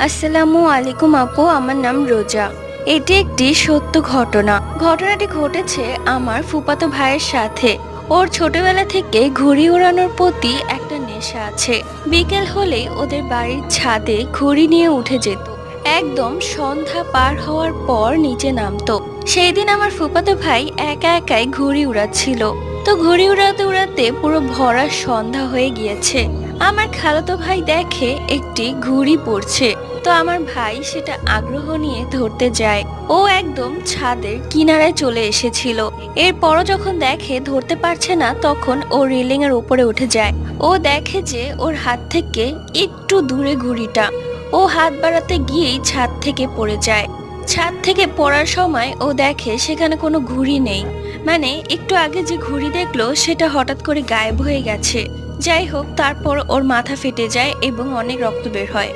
আসসালামু আলাইকুম আপু, আমার নাম রোজা। এটি একটি সত্য ঘটনা। ঘটনাটি ঘটেছে আমার ফুফাতো ভাইয়ের সাথে। ওর ছোটবেলা থেকে ঘুড়ি উড়ানোর প্রতি একটা নেশা আছে। বিকেল হলে ওদের বাড়ির ছাদে ঘুড়ি নিয়ে উঠে যেত। একদম সন্ধ্যা পার হওয়ার পর নিচে নামতো। সেই দিন আমার ফুফাতো ভাই একা একাই ঘুড়ি উড়াচ্ছিল। তো ঘুড়ি উড়াতে উড়াতে পুরো ভরা সন্ধ্যা হয়ে গিয়েছে। আমার খালাতো ভাই দেখে একটি ঘুড়ি পড়ছে। তো আমার ভাই সেটা আগ্রহ নিয়ে ধরতে যায়। ও একদম ছাদের কিনারায় চলে এসেছিল। এরপরও যখন দেখে ধরতে পারছে না, তখন ও রেলিং এর উপরে উঠে যায়। ও দেখে যে ওর হাত থেকে একটু দূরে ঘুড়িটা। ও হাত বাড়াতে গিয়েই ছাদ থেকে পড়ে যায়। ছাদ থেকে পড়ার সময় ও দেখে সেখানে কোনো ঘুড়ি নেই। মানে একটু আগে যে ঘুড়ি দেখলো সেটা হঠাৎ করে গায়েব হয়ে গেছে। যাই হোক, তারপর ওর মাথা ফেটে যায় এবং অনেক রক্ত বের হয়।